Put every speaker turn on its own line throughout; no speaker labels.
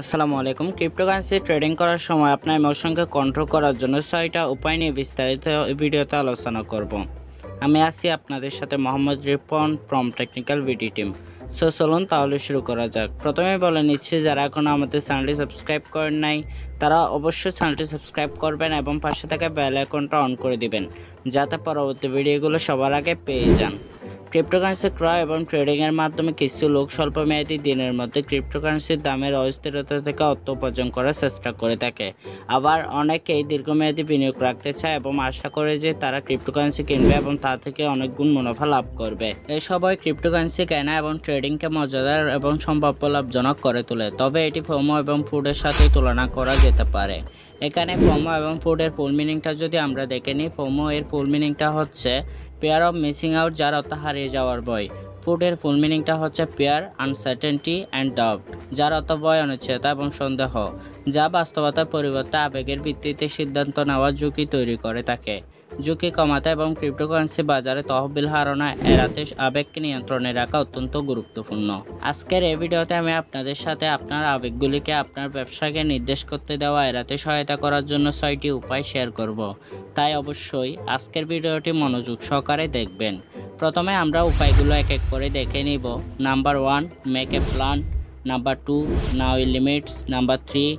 আসসালামু আলাইকুম। Cryptocurrency trading করার সময় আপনার ইমোশনকে কন্ট্রোল করার জন্য 6টা উপায় নিয়ে বিস্তারিত ভিডিওতে আলোচনা করব। আমি আছি আপনাদের সাথে Mohammad Ripon from technical VD team. চলুন তাহলে শুরু করা যাক। প্রথমে বলে নিচ্ছি, যারা এখনও আমাদের চ্যানেলটি সাবস্ক্রাইব করেন নাই তারা অবশ্যই চ্যানেলটি সাবস্ক্রাইব করবেন এবং পাশে থাকা বেল আইকনটা অন করে দিবেন, যাতে পরবর্তী ভিডিওগুলো সবার আগে পেয়ে যান। ক্রিপ্টোকারেন্সি ক্রয় এবং ট্রেডিংয়ের মাধ্যমে কিছু লোক স্বল্পমেয়াদী দিনের মধ্যে ক্রিপ্টোকারেন্সির দামের অস্থিরতা থেকে অর্থ উপার্জন করার চেষ্টা করে থাকে। আবার অনেকেই দীর্ঘমেয়াদী বিনিয়োগ রাখতে চায় এবং আশা করে যে তারা ক্রিপ্টোকারেন্সি কিনবে এবং তা থেকে অনেক গুণ মুনাফা লাভ করবে। এই সবাই ক্রিপ্টোকারেন্সি কেনা এবং ট্রেডিংকে মজাদার এবং সম্ভাব্য লাভজনক করে তোলে, তবে এটি ফোমো এবং ফুডের সাথে তুলনা করা যেতে পারে। এখানে ফোমো এবং ফুডের ফুল মিনিংটা যদি আমরা দেখে নিই, ফোমো এর ফুল মিনিংটা হচ্ছে পেয়ার অফ মিসিং আউট, যার অর্থ হারিয়ে যাওয়ার ভয়। ফুডের ফুল মিনিংটা হচ্ছে পেয়ার আনসার্টেনটি অ্যান্ড ডাউট, যার অর্থ ভয়, অনিশ্চয়তা এবং সন্দেহ, যা বাস্তবতার পরিবর্তে আবেগের ভিত্তিতে সিদ্ধান্ত নেওয়ার ঝুঁকি তৈরি করে থাকে। ঝুঁকি কমাতে এবং ক্রিপ্টোকারেন্সি বাজারে তহবিল হারানো এড়াতে আবেগকে নিয়ন্ত্রণে রাখা অত্যন্ত গুরুত্বপূর্ণ। আজকের এই ভিডিওতে আমি আপনাদের সাথে আপনার আবেগগুলিকে আপনার ব্যবসাকে নির্দেশ করতে দেওয়া এড়াতে সহায়তা করার জন্য 6টি উপায় শেয়ার করব, তাই অবশ্যই আজকের ভিডিওটি মনোযোগ সহকারে দেখবেন। প্রথমে আমরা উপায়গুলো এক এক করে দেখে নিব। Number 1, make a plan. Number 2, know your limits. Number 3,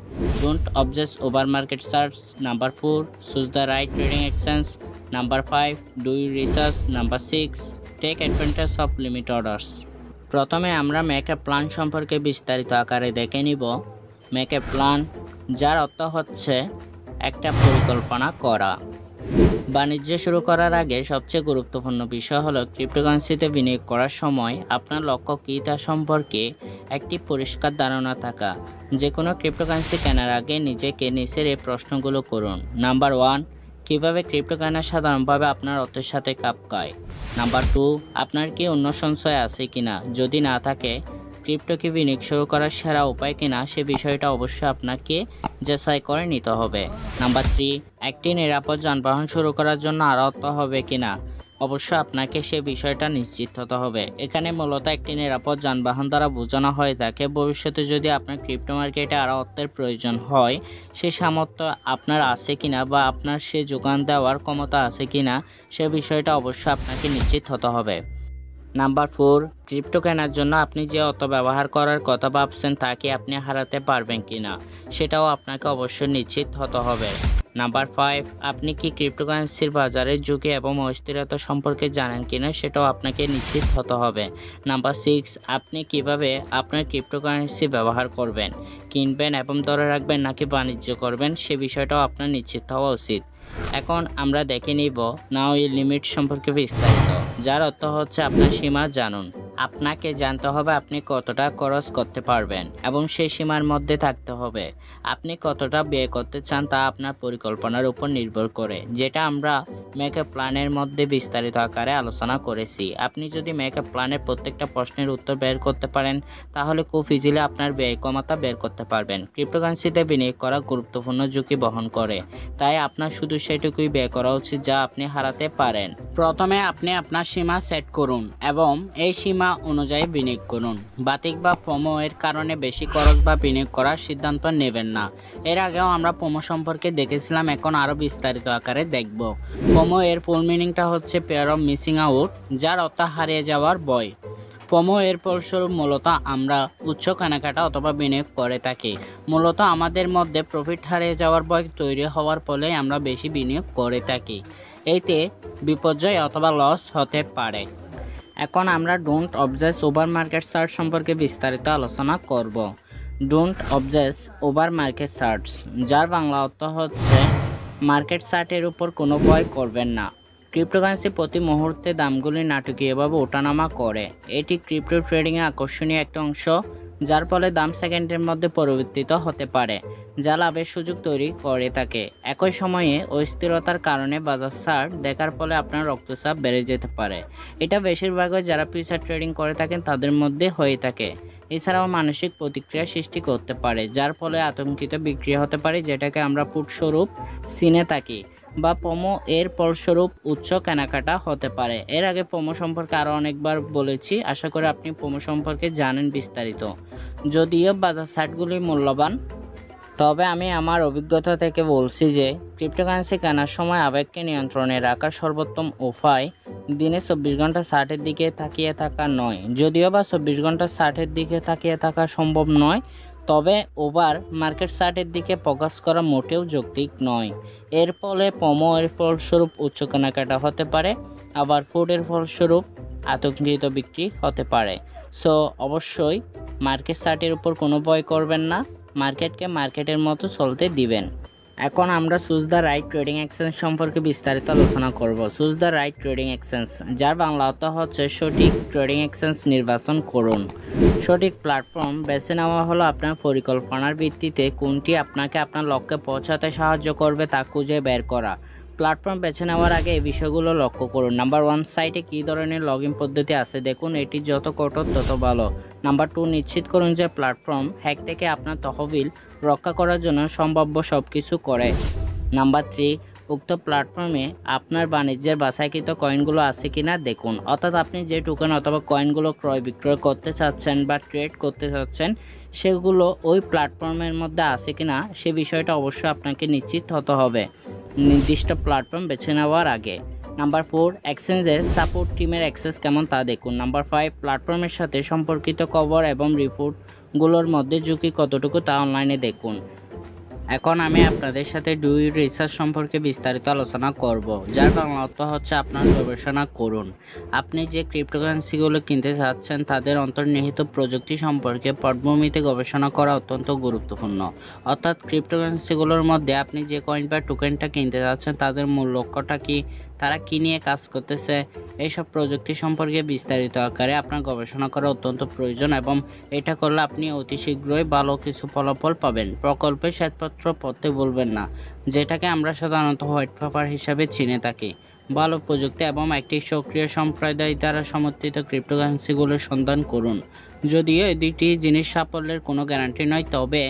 don't obsess over market charts. Number 4, choose the right trading actions. Number 5, do your research. Number 6, take advantage of limit orders. প্রথমে আমরা মেক এ প্ল্যান সম্পর্কে বিস্তারিত আকারে দেখে নিব। Make a plan, যার অর্থ হচ্ছে একটা পরিকল্পনা করা। বাণিজ্য শুরু করার আগে সবচেয়ে গুরুত্বপূর্ণ বিষয় হলো ক্রিপ্টোকারেন্সিতে বিনিয়োগ করার সময় আপনার লক্ষ্য কী তা সম্পর্কে একটি পরিষ্কার ধারণা থাকা। যে কোনো ক্রিপ্টোকারেন্সি কেনার আগে নিজেকে নিচের এই প্রশ্নগুলো করুন। নাম্বার 1, কীভাবে ক্রিপ্টো কেনা সাধারণভাবে আপনার অর্থের সাথে খাপ খায়। নাম্বার 2, আপনার কি অন্য সঞ্চয় আছে কিনা, যদি না থাকে ক্রিপ্টো কি বিনিয়োগ শুরু করার সেরা উপায় কিনা, সে বিষয়টা অবশ্যই আপনাকে যাচাই করে নিতে হবে। নাম্বার 3, একটি নিরাপদ যানবাহন শুরু করার জন্য আরও অর্থ হবে কিনা, অবশ্যই আপনাকে সে বিষয়টা নিশ্চিত হতে হবে। এখানে মূলত একটি নিরাপদ যানবাহন দ্বারা বোঝানো হয়ে থাকে ভবিষ্যতে যদি আপনার ক্রিপ্টো মার্কেটে আরও অর্থের প্রয়োজন হয়, সে সামর্থ্য আপনার আছে কিনা বা আপনার সে যোগান দেওয়ার ক্ষমতা আছে কিনা, সে বিষয়টা অবশ্যই আপনাকে নিশ্চিত হতে হবে। নাম্বার 4, ক্রিপ্টো কেনার জন্য আপনি যে অর্থ ব্যবহার করার কথা ভাবছেন তা কি আপনি হারাতে পারবেন কিনা, সেটাও আপনাকে অবশ্যই নিশ্চিত হতে হবে। নাম্বার 5, আপনি কি ক্রিপ্টোকারেন্সির বাজারের ঝুঁকি এবং অস্থিরতা সম্পর্কে জানেন কিনা, সেটাও আপনাকে নিশ্চিত হতে হবে। নাম্বার 6, আপনি কিভাবে আপনার ক্রিপ্টোকারেন্সি ব্যবহার করবেন, কিনবেন এবং ধরে রাখবেন নাকি বাণিজ্য করবেন, সে বিষয়টাও আপনার নিশ্চিত হওয়া উচিত। এখন আমরা দেখে নিব নাও ইউর লিমিট সম্পর্কে বিস্তারিত, যার অর্থ হচ্ছে আপনার সীমা জানুন। আপনাকে জানতে হবে আপনি কতটা খরচ করতে পারবেন এবং সেই সীমার মধ্যে থাকতে হবে। আপনি কতটা ব্যয় করতে চান তা আপনার পরিকল্পনার উপর নির্ভর করে, যেটা আমরা মেক এ প্ল্যানের মধ্যে বিস্তারিত আকারে আলোচনা করেছি। আপনি যদি মেক এ প্ল্যানের প্রত্যেকটা প্রশ্নের উত্তর বের করতে পারেন, তাহলে খুব ইজিলি আপনার ব্যয় কমাতা বের করতে পারবেন। ক্রিপ্টোকারেন্সিতে বিনিয়োগ করা গুরুত্বপূর্ণ ঝুঁকি বহন করে, তাই আপনার শুধু সেটুকুই ব্যয় করা উচিত যা আপনি হারাতে পারেন। প্রথমে আপনি আপনার সীমা সেট করুন এবং এই সীমা অনুযায়ী বিনিয়োগ করুন। বাতিক বা ফোমো এর কারণে বেশি খরচ বা বিনিয়োগ করার সিদ্ধান্ত নেবেন না। এর আগেও আমরা ফোমো সম্পর্কে দেখেছিলাম, এখন আরও বিস্তারিত আকারে দেখব। ফোমো এর ফুল মিনিংটা হচ্ছে পেয়ার অফ মিসিং আউট, যার অর্থ হারিয়ে যাওয়ার ভয়। ফোমো এর ফলস্বরূপ মূলত আমরা উচ্চ কেনাকাটা অথবা বিনিয়োগ করে থাকি। মূলত আমাদের মধ্যে প্রফিট হারিয়ে যাওয়ার ভয় তৈরি হওয়ার ফলে আমরা বেশি বিনিয়োগ করে থাকি। এতে বিপর্যয় অথবা লস হতে পারে। এখন আমরা don't obsess over market chart সম্পর্কে বিস্তারিত আলোচনা করব। Don't obsess over market charts, যার বাংলা অর্থ হচ্ছে মার্কেট চার্টের উপর কোনো ভয় করবেন না। ক্রিপ্টোকারেন্সি প্রতি মুহূর্তে দামগুলি নাটকীয়ভাবে ওঠানামা করে। এটি ক্রিপ্টো ট্রেডিংয়ে আকর্ষণীয় একটা অংশ, যার ফলে দাম সেকেন্ডের মধ্যে পরিবর্তিত হতে পারে, যা লাভের সুযোগ তৈরি করে থাকে। একই সময়ে অস্থিরতার কারণে বাজার চার্ট দেখার ফলে আপনার রক্তচাপ বেড়ে যেতে পারে। এটা বেশিরভাগই যারা ফিউচার ট্রেডিং করে থাকেন তাদের মধ্যে হয়ে থাকে। এছাড়াও মানসিক প্রতিক্রিয়া সৃষ্টি করতে পারে, যার ফলে আতঙ্কিত বিক্রি হতে পারে, যেটাকে আমরা পুট স্বরূপ চিনে থাকি, বা ফোমো এর ফলস্বরূপ উচ্চ কেনাকাটা হতে পারে। এর আগে ফোমো সম্পর্কে আরও অনেকবার বলেছি, আশা করি আপনি ফোমো সম্পর্কে জানেন বিস্তারিত। যদিও বাজার সাইটগুলি মূল্যবান, তবে আমি আমার অভিজ্ঞতা থেকে বলছি যে ক্রিপ্টোকারেন্সি কেনার সময় আবেগকে নিয়ন্ত্রণে রাখার সর্বোত্তম উপায় দিনে 24 ঘন্টা চার্টের দিকে তাকিয়ে থাকা নয়। যদিও বা 24 ঘন্টা চার্টের দিকে তাকিয়ে থাকা সম্ভব নয়, তবে ওভার মার্কেট চার্টের দিকে ফোকাস করা মোটেও যৌক্তিক নয়। এর ফলে ফোমো এর ফলস্বরূপ উচ্চ কেনাকাটা হতে পারে, আবার ফুডের ফলস্বরূপ আতঙ্কিত বিক্রি হতে পারে। সো অবশ্যই মার্কেট চার্টের উপর কোনো ভয় করবেন না, মার্কেটকে মার্কেটের মতো চলতে দিবেন। এখন আমরা choose the right trading exchange সম্পর্কে বিস্তারিত আলোচনা করব। Choose the right trading exchange, যার বাংলা অর্থ হচ্ছে সঠিক ট্রেডিং এক্সচেঞ্জ নির্বাচন করুন। সঠিক প্ল্যাটফর্ম বেছে নেওয়া হলো আপনার পরিকল্পনার ভিত্তিতে কোনটি আপনাকে আপনার লক্ষ্যে পৌঁছাতে সাহায্য করবে তা খুঁজে বের করা। প্ল্যাটফর্ম বেছে নেওয়ার আগে এই বিষয়গুলো লক্ষ্য করুন। নাম্বার 1, সাইটে কী ধরনের লগ ইন পদ্ধতি আছে দেখুন, এটি যত কঠোর তত ভালো। নাম্বার 2, নিশ্চিত করুন যে প্ল্যাটফর্ম হ্যাক থেকে আপনার তহবিল রক্ষা করার জন্য সম্ভাব্য সব কিছু করে। নাম্বার 3, উক্ত প্ল্যাটফর্মে আপনার বাণিজ্যের বাছাইকৃত কয়েনগুলো আছে কিনা দেখুন, অর্থাৎ আপনি যে টোকেন অথবা কয়েনগুলো ক্রয় বিক্রয় করতে চাচ্ছেন বা ট্রেড করতে চাচ্ছেন সেগুলো ওই প্ল্যাটফর্মের মধ্যে আছে কিনা সে বিষয়টা অবশ্যই আপনাকে নিশ্চিত হতে হবে নির্দিষ্ট প্ল্যাটফর্ম বেছে নেওয়ার আগে। নাম্বার 4, এক্সচেঞ্জের সাপোর্ট টিমের অ্যাক্সেস কেমন তা দেখুন। নাম্বার 5, প্ল্যাটফর্মের সাথে সম্পর্কিত খবর এবং রিপোর্টগুলোর মধ্যে ঝুঁকি কতটুকু তা অনলাইনে দেখুন। এখন আমি আপনাদের সাথে ডু রিসার্চ সম্পর্কে বিস্তারিত আলোচনা করব, যার বাংলা অর্থ হচ্ছে আপনার গবেষণা করুন। আপনি যে ক্রিপ্টোকারেন্সিগুলো কিনতে চাচ্ছেন তাদের অন্তর্নিহিত প্রযুক্তি সম্পর্কে পটভূমিতে গবেষণা করা অত্যন্ত গুরুত্বপূর্ণ। অর্থাৎ ক্রিপ্টোকারেন্সিগুলোর মধ্যে আপনি যে কয়েন বা টোকেনটা কিনতে চাচ্ছেন তাদের মূল লক্ষ্যটা কি, তারা কী নিয়ে কাজ করতেছে, এইসব প্রযুক্তি সম্পর্কে বিস্তারিত আকারে আপনার গবেষণা করা অত্যন্ত প্রয়োজন এবং এটা করলে আপনি অতি শীঘ্রই ভালো কিছু ফলাফল পাবেন। প্রকল্পে শ্বেতপত্র পড়তে ভুলবেন না, যেটাকে আমরা সাধারণত হোয়াইট পেপার হিসাবে চিনে থাকি। ভালো প্রযুক্তি এবং একটি সক্রিয় সম্প্রদায় দ্বারা সমর্থিত ক্রিপ্টোকারেন্সিগুলোর সন্ধান করুন। যদিও এই দুইটি জিনিস সাফল্যের কোনো গ্যারান্টি নয়, তবে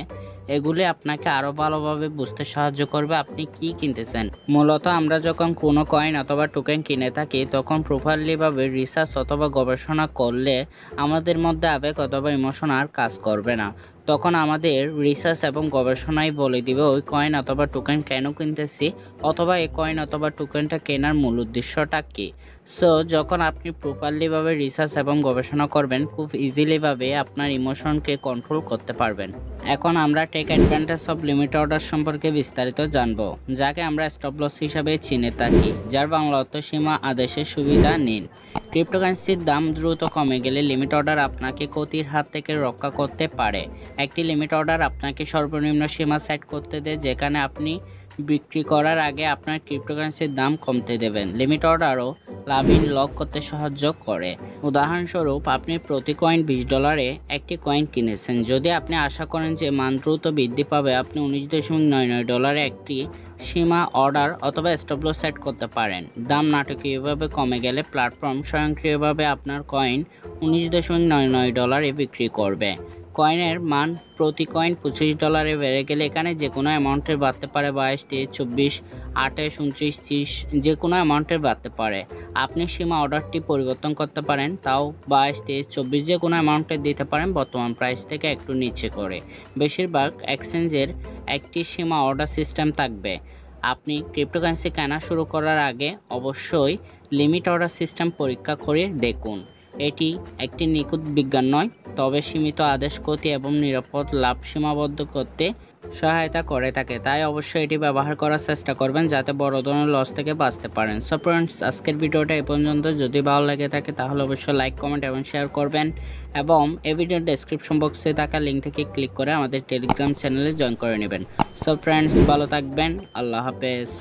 এগুলি আপনাকে আরও ভালোভাবে বুঝতে সাহায্য করবে আপনি কি কিনতেছেন। মূলত আমরা যখন কোনো কয়েন অথবা টোকেন কিনে থাকি তখন প্রপারলিভাবে রিসার্চ অথবা গবেষণা করলে আমাদের মধ্যে আবেগ অথবা ইমোশন আর কাজ করবে না। তখন আমাদের রিসার্চ এবং গবেষণাই বলে দিবে ওই কয়েন অথবা টোকেন কেন কিনতেছি, অথবা এই কয়েন অথবা টোকেনটা কেনার মূল উদ্দেশ্যটা কী। সো যখন আপনি প্রপারলিভাবে রিসার্চ এবং গবেষণা করবেন খুব ইজিলিভাবে আপনার ইমোশনকে কন্ট্রোল করতে পারবেন। এখন আমরা take advantage of limit order সম্পর্কে বিস্তারিত জানব, যাকে আমরা স্টপ লস হিসাবে চিনে থাকি, যার বাংলা অর্থ সীমা আদেশের সুবিধা নিন। ক্রিপ্টোকারেন্সির দাম দ্রুত কমে গেলে লিমিট অর্ডার আপনাকে ক্ষতির হাত থেকে রক্ষা করতে পারে। একটি লিমিট অর্ডার আপনাকে সর্বনিম্ন সীমা সেট করতে দেয় যেখানে আপনি বিক্রি করার আগে আপনার ক্রিপ্টোকারেন্সির দাম কমতে দেবেন। লিমিট অর্ডারও লাভ-ইন লক করতে সাহায্য করে। উদাহরণস্বরূপ, আপনি প্রতি কয়েন $20 একটি কয়েন কিনেছেন। যদি আপনি আশা করেন যে মান দ্রুত বৃদ্ধি পাবে, আপনি $19.99 একটি সীমা অর্ডার অথবা স্টপ লস সেট করতে পারেন। দাম নাটকীয়ভাবে কমে গেলে প্ল্যাটফর্ম স্বয়ংক্রিয়ভাবে আপনার কয়েন $19.99 বিক্রি করবে। কয়েনের মান প্রতি কয়েন $25 বেড়ে গেলে এখানে যে কোনো অ্যামাউন্টের বাড়তে পারে, 22, 23, 24, 28, 29, 30 যে কোনো অ্যামাউন্টের বাড়তে পারে। আপনি সীমা অর্ডারটি পরিবর্তন করতে পারেন, তাও 22, 23, 24 যে কোনো অ্যামাউন্টের দিতে পারেন বর্তমান প্রাইস থেকে একটু নিচে করে। বেশিরভাগ এক্সচেঞ্জের একটি সীমা অর্ডার সিস্টেম থাকবে। আপনি ক্রিপ্টোকারেন্সি কেনা শুরু করার আগে অবশ্যই লিমিট অর্ডার সিস্টেম পরীক্ষা করে দেখুন। এটি একটি নিখুঁত বিজ্ঞান নয়, তবে সীমিত আদেশ ক্ষতি এবং নিরাপদ লাভ সীমাবদ্ধ করতে সহায়তা করে থাকে, তাই অবশ্যই এটি ব্যবহার করার চেষ্টা করবেন যাতে বড় ধরনের লস থেকে বাঁচতে পারেন। সো ফ্রেন্ডস, আজকের ভিডিওটা এই পর্যন্ত। যদি ভালো লাগে থাকে তাহলে অবশ্যই লাইক, কমেন্ট এবং শেয়ার করবেন এবং এই ভিডিওর ডেসক্রিপশন বক্সে থাকা লিঙ্ক থেকে ক্লিক করে আমাদের টেলিগ্রাম চ্যানেলে জয়েন করে নেবেন। সো ফ্রেন্ডস, ভালো থাকবেন। আল্লাহ হাফেজ।